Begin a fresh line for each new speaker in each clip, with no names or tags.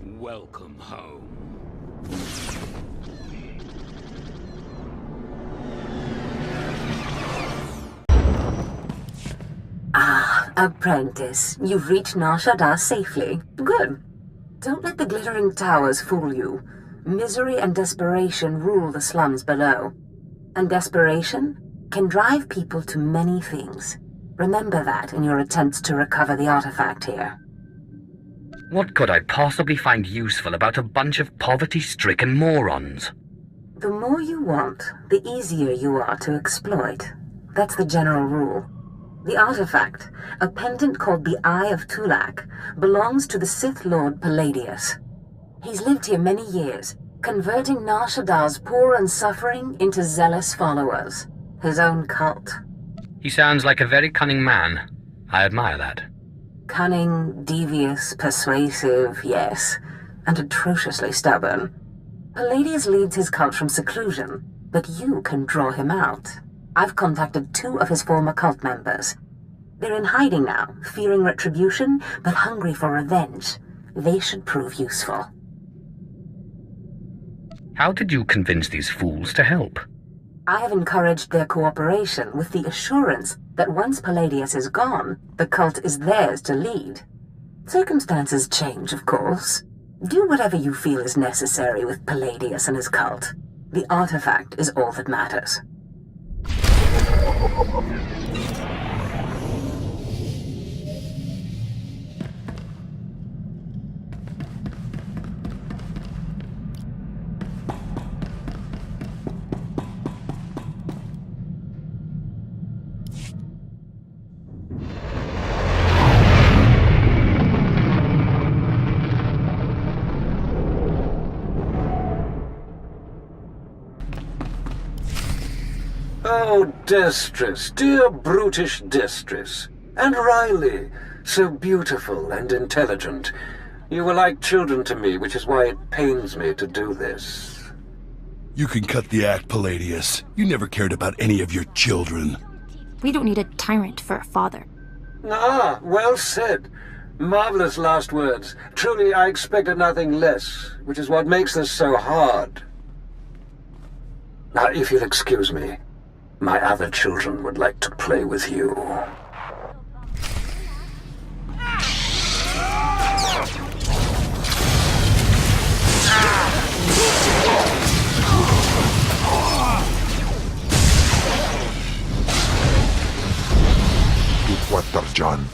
Welcome home.
Apprentice, you've reached Nar Shaddaa safely. Good. Don't let the glittering towers fool you. Misery and desperation rule the slums below. And desperation can drive people to many things. Remember that in your attempts to recover the artifact here.
What could I possibly find useful about a bunch of poverty-stricken morons?
The more you want, the easier you are to exploit. That's the general rule. The artifact, a pendant called the Eye of Tulak, belongs to the Sith Lord Palladius. He's lived here many years, converting Nar Shaddaa's poor and suffering into zealous followers. His own cult.
He sounds like a very cunning man. I admire that.
Cunning, devious, persuasive, yes, and atrociously stubborn. Palladius leads his cult from seclusion, but you can draw him out. I've contacted 2 of his former cult members. They're in hiding now, fearing retribution, but hungry for revenge. They should prove useful.
How did you convince these fools to help?
I have encouraged their cooperation with the assurance that once Palladius is gone, the cult is theirs to lead. Circumstances change, of course. Do whatever you feel is necessary with Palladius and his cult. The artifact is all that matters.
Oh, Destress, dear brutish Destress. And Riley, so beautiful and intelligent. You were like children to me, which is why it pains me to do this.
You can cut the act, Palladius. You never cared about any of your children.
We don't need a tyrant for a father.
Ah, well said. Marvelous last words. Truly, I expected nothing less, which is what makes this so hard. Now, if you'll excuse me, my other children would like to play with you.
Water, John.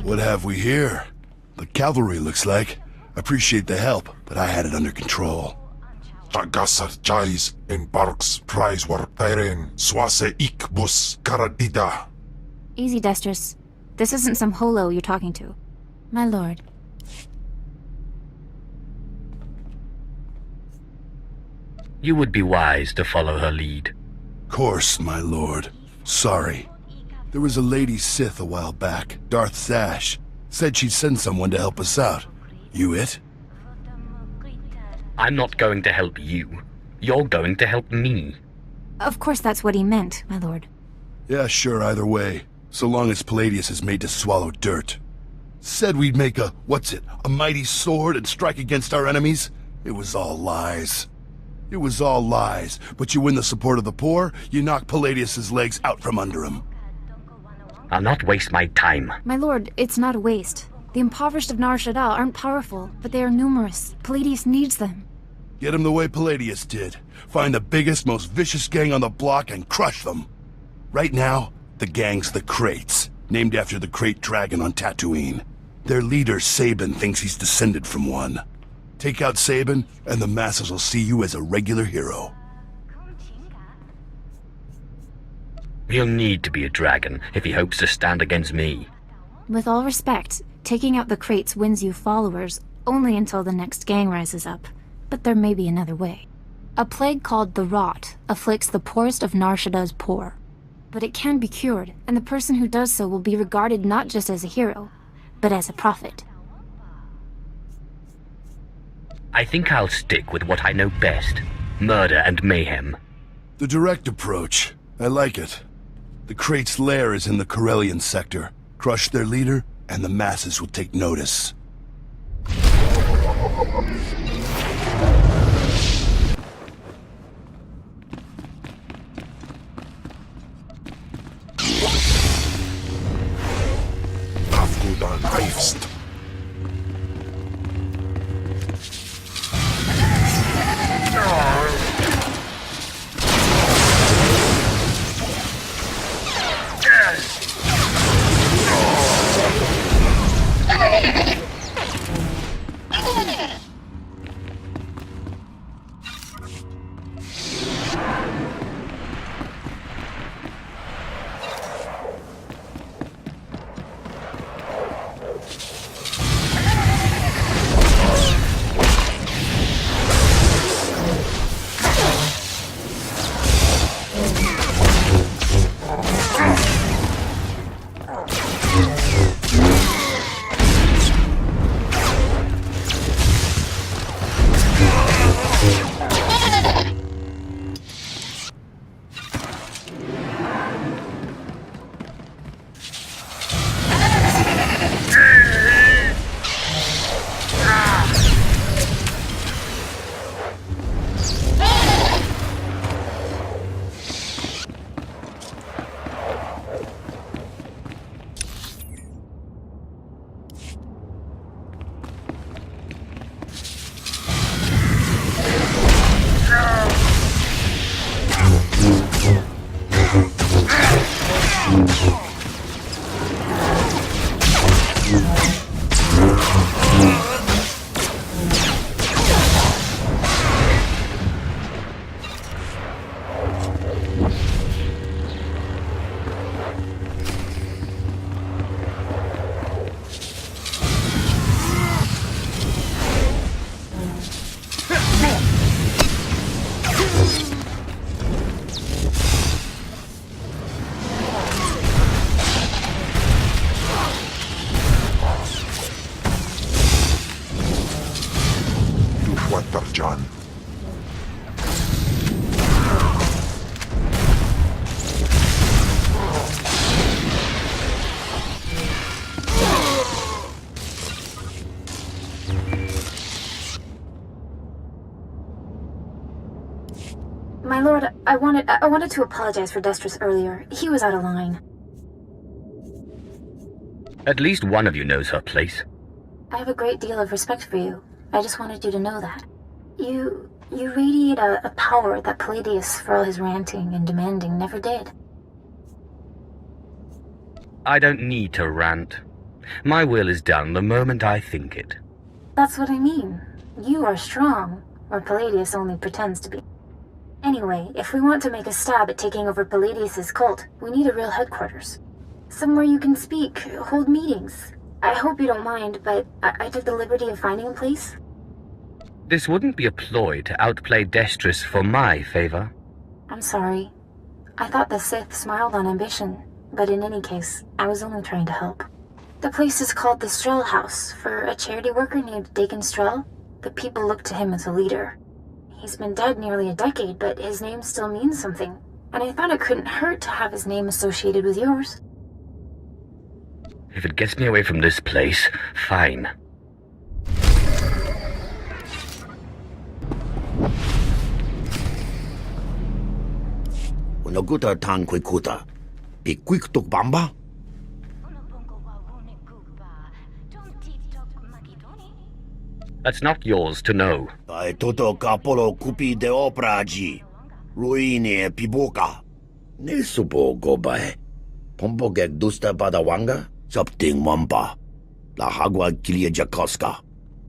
What have we here? The cavalry, looks like. Appreciate the help, but I had it under control.
Tagasar Jais embarks prize war Tyren Swase Ikbus Karadida.
Easy, Destress. This isn't some holo you're talking to. My lord.
You would be wise to follow her lead.
Course, my lord. Sorry. There was a lady Sith a while back, Darth Zash. Said she'd send someone to help us out. You it?
I'm not going to help you. You're going to help me.
Of course that's what he meant, my lord.
Yeah, sure, either way. So long as Palladius is made to swallow dirt. Said we'd make a mighty sword and strike against our enemies? It was all lies. It was all lies, but you win the support of the poor, you knock Palladius's legs out from under him.
I'll not waste my time.
My lord, it's not a waste. The impoverished of Nar Shaddaa aren't powerful, but they are numerous. Palladius needs them.
Get them the way Palladius did. Find the biggest, most vicious gang on the block and crush them. Right now, the gang's the Kraits, named after the Krait dragon on Tatooine. Their leader, Sabin, thinks he's descended from one. Take out Sabin, and the masses will see you as a regular hero.
He'll need to be a dragon if he hopes to stand against me.
With all respect, taking out the Kraits wins you followers only until the next gang rises up. But there may be another way. A plague called the Rot afflicts the poorest of Nar Shaddaa's poor. But it can be cured, and the person who does so will be regarded not just as a hero, but as a prophet.
I think I'll stick with what I know best. Murder and mayhem.
The direct approach. I like it. The crate's lair is in the Corellian sector. Crush their leader, and the masses will take notice.
Afgudan Heifst. John.
My lord, I wanted to apologize for Destris earlier. He was out of line.
At least one of you knows her place.
I have a great deal of respect for you. I just wanted you to know that. You radiate a power that Palladius, for all his ranting and demanding, never did.
I don't need to rant. My will is done the moment I think it.
That's what I mean. You are strong, or Palladius only pretends to be. Anyway, if we want to make a stab at taking over Palladius's cult, we need a real headquarters. Somewhere you can speak, hold meetings. I hope you don't mind, but I took the liberty of finding a place.
This wouldn't be a ploy to outplay Destris for my favor.
I'm sorry. I thought the Sith smiled on ambition, but in any case, I was only trying to help. The place is called the Strel House, for a charity worker named Dakin Strel. The people look to him as a leader. He's been dead nearly a decade, but his name still means something, and I thought it couldn't hurt to have his name associated with yours.
If it gets me away from this place, fine.
Unaguta tanquikuta. Iquiktuk bamba?
That's not yours to know.
Ai toto kapolo kupi de opraji. Ruine piboka. Nesupo gobae. Pompo gek dusta badawanga? Something mamba. La hagwa kilia jakoska.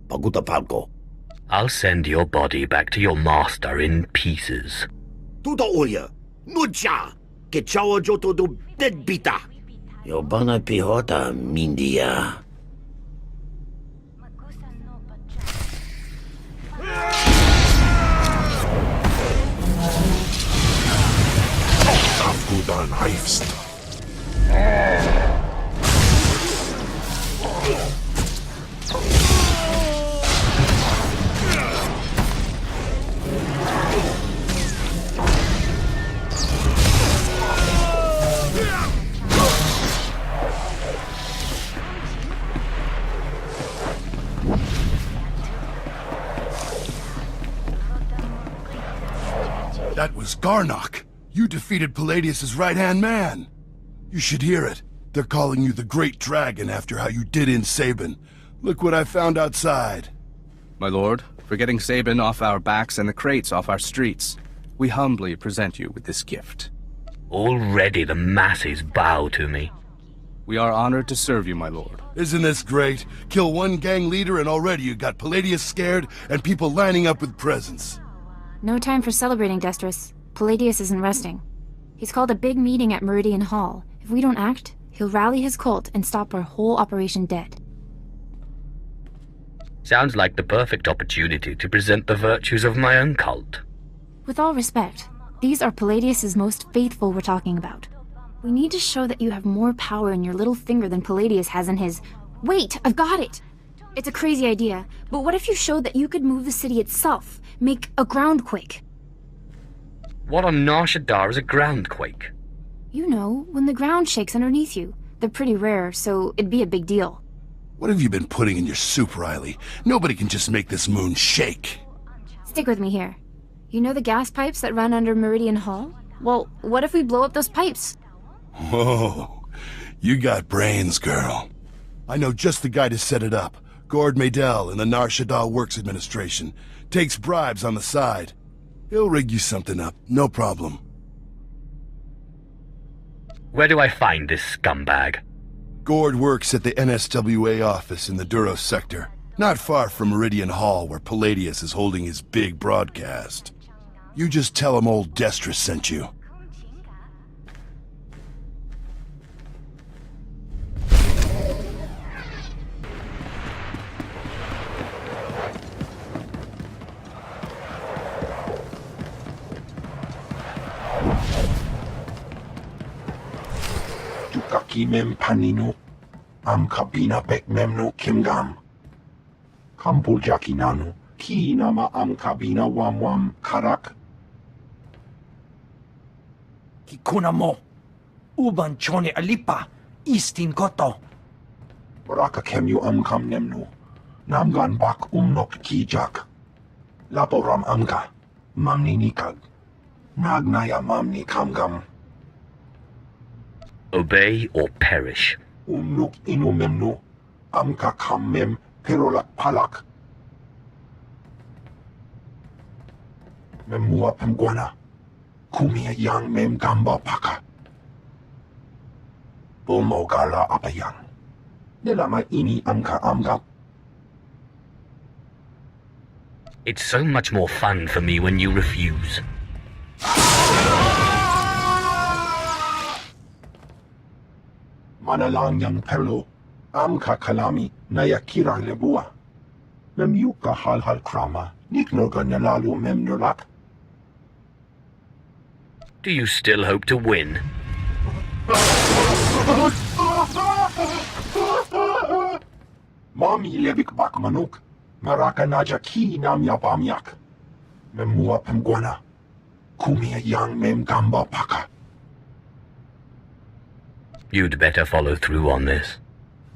Paguta palco.
I'll send your body back to your master in pieces.
Tuta oya. Nucha. Que chawa joto do deadbita. Yobana pihota mindia.
Afgudan Heifst.
That was Garnock. You defeated Palladius's right-hand man. You should hear it. They're calling you the Great Dragon after how you did in Sabin. Look what I found outside.
My lord, for getting Sabin off our backs and the crates off our streets, we humbly present you with this gift.
Already the masses bow to me.
We are honored to serve you, my lord.
Isn't this great? Kill one gang leader and already you got Palladius scared and people lining up with presents.
No time for celebrating, Destrus. Palladius isn't resting. He's called a big meeting at Meridian Hall. If we don't act, he'll rally his cult and stop our whole operation dead.
Sounds like the perfect opportunity to present the virtues of my own cult.
With all respect, these are Palladius's most faithful we're talking about. We need to show that you have more power in your little finger than Palladius has in his... Wait, I've got it! It's a crazy idea, but what if you showed that you could move the city itself? Make a groundquake?
What on Nar Shaddaa is a groundquake?
You know, when the ground shakes underneath you. They're pretty rare, so it'd be a big deal.
What have you been putting in your soup, Riley? Nobody can just make this moon shake.
Stick with me here. You know the gas pipes that run under Meridian Hall? Well, what if we blow up those pipes?
Whoa, you got brains, girl. I know just the guy to set it up. Gord Maydell in the Nar Shaddaa Works Administration. Takes bribes on the side. He'll rig you something up, no problem.
Where do I find this scumbag?
Gord works at the NSWA office in the Duros sector, not far from Meridian Hall where Palladius is holding his big broadcast. You just tell him old Destrus sent you.
Mem panino, am kabina bek memno kimgam. Kampul jakinano, ki nama am kabina wam karak.
Kikuna mo, uban chone alipa, istin koto.
Raka kemyu am kam nemno, namgan bak nok kijak. Laporam amga, mamni nikag. Nagnaya mamni kamgam.
Obey or perish.
Nuk inu memnu, amka kam mem perolak palak. Memua pemguana, kumia yang mem gamba paka. Bumogala apayang. Nelama ini amka amga.
It's so much more fun for me when you refuse.
Manalang yang perlo, amka kalami nayakira lebua. Memyuka hal krama, niknoga nalalu memnolak.
Do you still hope to win?
Mami lebik bak manuk, maraka naja ki nam yapamyak. Memua pemguana, kumia yang mem gamba paka.
You'd better follow through on this.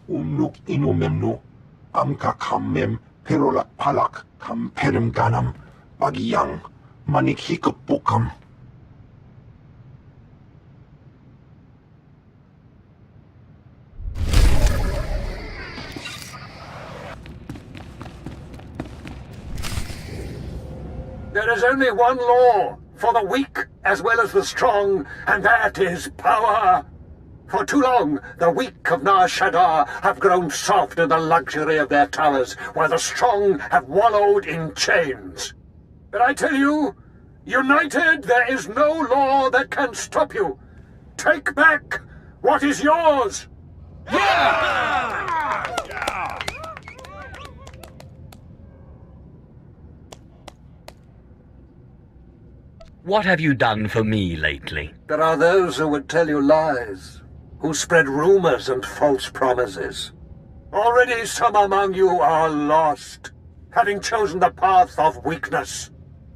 Nuk inu memnu, amka kam mem perolak palak, kam perem ganam, bagiyang, manik hikupukam.
There is only one law for the weak as well as the strong, and that is power. For too long, the weak of Nar Shaddaa have grown soft in the luxury of their towers, while the strong have wallowed in chains. But I tell you, united, there is no law that can stop you. Take back what is yours!
What have you done for me lately?
There are those who would tell you lies, who spread rumors and false promises. Already some among you are lost, having chosen the path of weakness.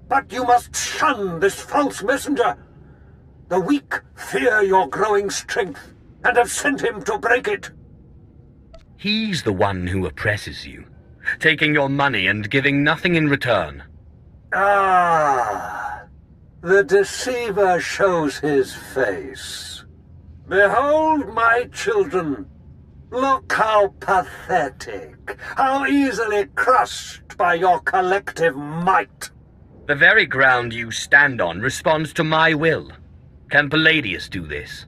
But you must shun this false messenger. The weak fear your growing strength, and have sent him to break it.
He's the one who oppresses you, taking your money and giving nothing in return.
Ah, The deceiver shows his face. Behold, my children. Look how pathetic, how easily crushed by your collective might.
The very ground you stand on responds to my will. Can Palladius do this?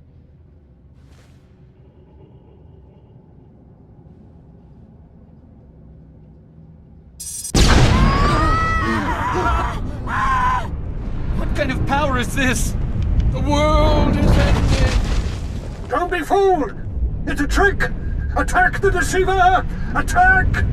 What kind of power is this? The world is ending!
Don't be fooled! It's a trick! Attack the deceiver! Attack!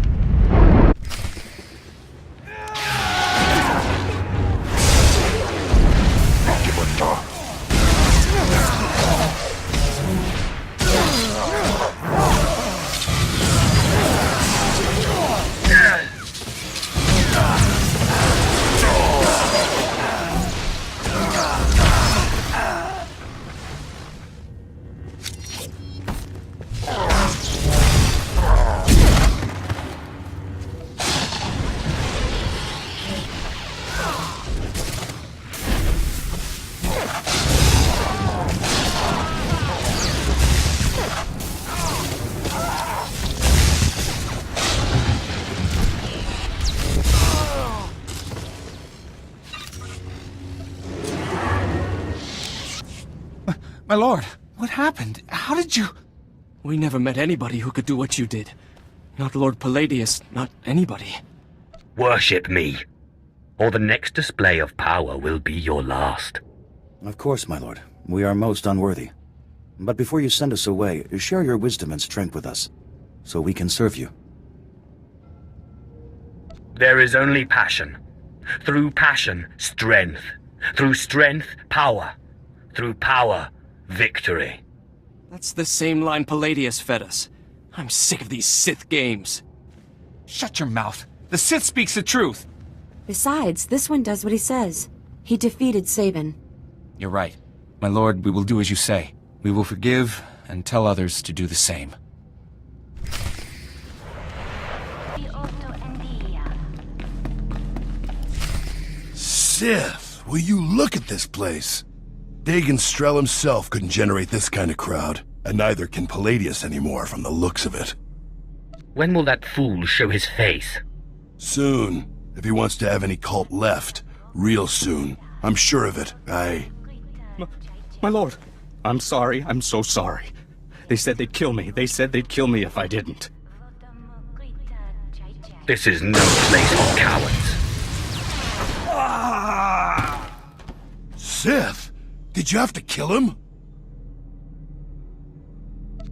My lord, what happened? How did you... We never met anybody who could do what you did. Not Lord Palladius, not anybody.
Worship me, or the next display of power will be your last.
Of course, my lord. We are most unworthy. But before you send us away, share your wisdom and strength with us, so we can serve you.
There is only passion. Through passion, strength. Through strength, power. Through power, victory.
That's the same line Palladius fed us. I'm sick of these Sith games. Shut your mouth. The Sith speaks the truth.
Besides, this one does what he says. He defeated Sabin.
You're right. My lord, we will do as you say. We will forgive and tell others to do the same.
Sith, will you look at this place? Dagon Strel himself couldn't generate this kind of crowd, and neither can Palladius anymore from the looks of it.
When will that fool show his face?
Soon, if he wants to have any cult left. Real soon. I'm sure of it.
My lord, I'm sorry. I'm so sorry. They said they'd kill me. They said they'd kill me if I didn't.
This is no place for cowards.
Sith! Did you have to kill him?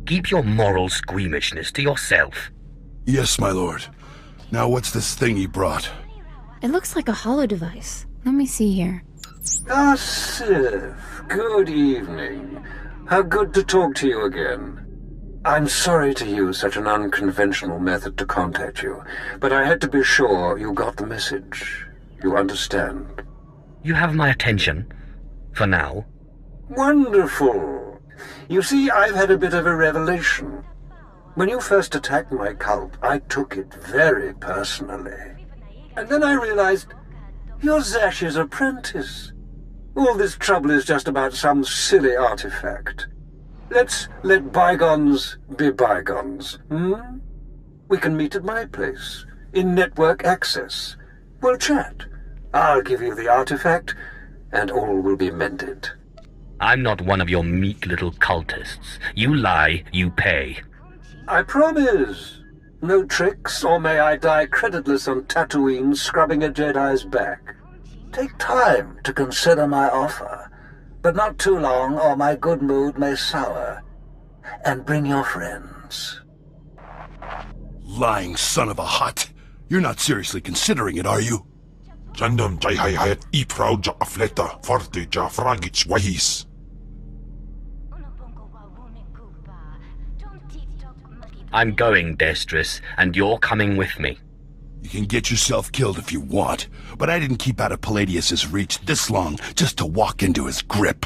Keep your moral squeamishness to yourself.
Yes, my lord. Now what's this thing he brought?
It looks like a holo device. Let me see here.
Ah, Sith. Good evening. How good to talk to you again. I'm sorry to use such an unconventional method to contact you, but I had to be sure you got the message. You understand?
You have my attention. For now.
Wonderful. You see, I've had a bit of a revelation. When you first attacked my cult, I took it very personally. And then I realized you're Zash's apprentice. All this trouble is just about some silly artifact. Let's let bygones be bygones, hmm? We can meet at my place, in network access. We'll chat. I'll give you the artifact, and all will be mended.
I'm not one of your meek little cultists. You lie, you pay.
I promise. No tricks, or may I die creditless on Tatooine scrubbing a Jedi's back. Take time to consider my offer, but not too long, or my good mood may sour. And bring your friends.
Lying son of a hut. You're not seriously considering it, are you?
Jandam jai hayat iprau ja afleta forte ja fragich wahis.
I'm going, Destris, and you're coming with me.
You can get yourself killed if you want, but I didn't keep out of Palladius's reach this long just to walk into his grip.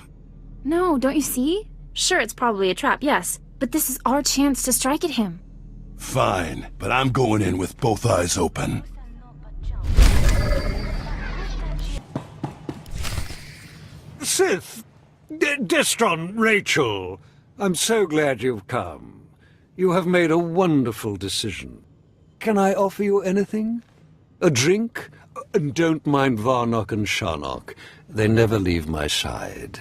No, don't you see? Sure, it's probably a trap, yes, but this is our chance to strike at him.
Fine, but I'm going in with both eyes open.
Sith! Destron, Rachel, I'm so glad you've come. You have made a wonderful decision. Can I offer you anything? A drink? And don't mind Varnock and Sharnock. They never leave my side.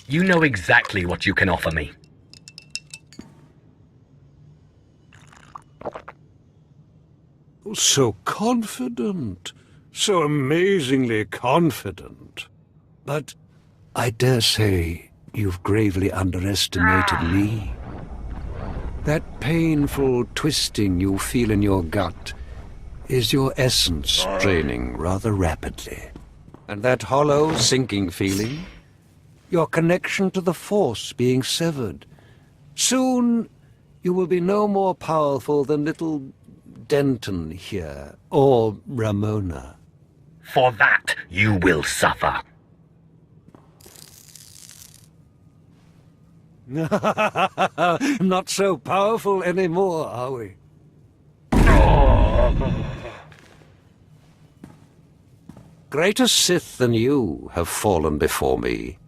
You know exactly what you can offer me.
So confident. So amazingly confident. But I dare say you've gravely underestimated me. That painful twisting you feel in your gut is your essence draining rather rapidly. And that hollow, sinking feeling, your connection to the Force being severed. Soon, you will be no more powerful than little Denton here, or Ramona.
For that, you will suffer.
Not so powerful anymore, are we? Greater Sith than you have fallen before me.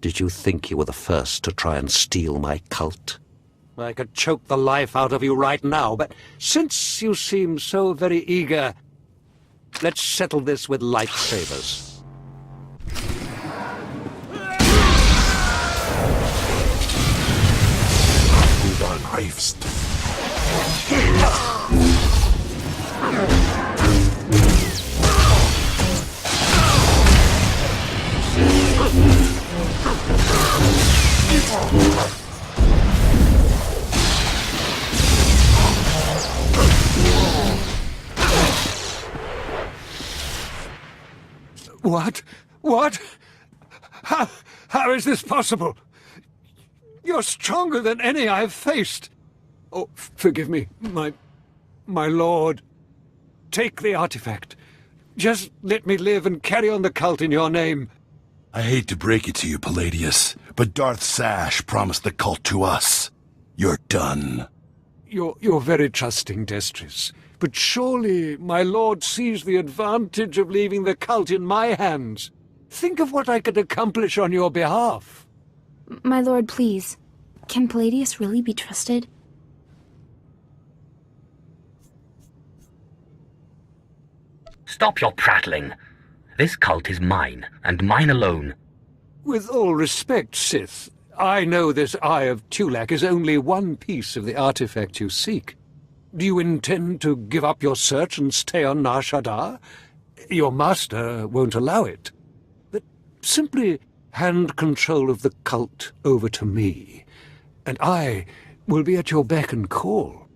Did you think you were the first to try and steal my cult? I could choke the life out of you right now, but since you seem so very eager, let's settle this with lightsabers.
Du angreifst.
What? What? How is this possible? You're stronger than any I've faced. Oh, forgive me, my lord. Take the artifact. Just let me live and carry on the cult in your name.
I hate to break it to you, Palladius, but Darth Sash promised the cult to us. You're done.
You're very trusting, Destris. But surely my lord sees the advantage of leaving the cult in my hands. Think of what I could accomplish on your behalf.
My lord, please. Can Palladius really be trusted?
Stop your prattling. This cult is mine, and mine alone.
With all respect, Sith, I know this Eye of Tulak is only one piece of the artifact you seek. Do you intend to give up your search and stay on Nar Shaddaa? Your master won't allow it. But simply hand control of the cult over to me, and I will be at your beck and call.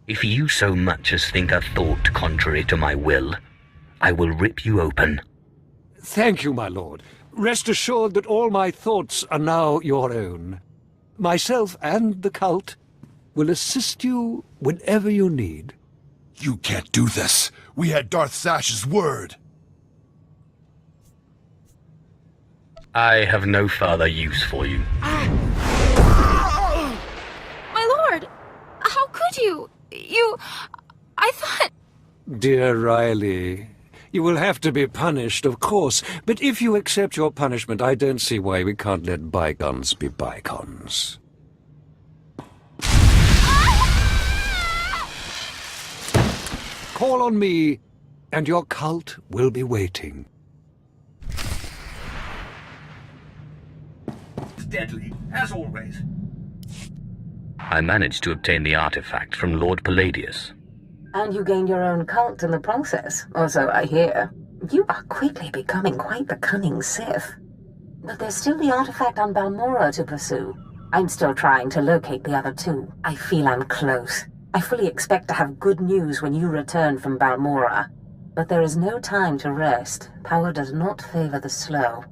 If you so much as think a thought contrary to my will, I will rip you open.
Thank you, my lord. Rest assured that all my thoughts are now your own. Myself and the cult will assist you whenever you need.
You can't do this. We had Darth Sash's word.
I have no further use for you.
My lord! How could you? I thought...
Dear Riley, you will have to be punished, of course, but if you accept your punishment, I don't see why we can't let bygones be bygones. Call on me, and your cult will be waiting.
Deadly, as always. I managed to obtain the artifact from Lord Palladius.
And you gained your own cult in the process, or so I hear. You are quickly becoming quite the cunning Sith. But there's still the artifact on Balmorra to pursue. I'm still trying to locate the other two. I feel I'm close. I fully expect to have good news when you return from Balmorra. But there is no time to rest. Power does not favor the slow.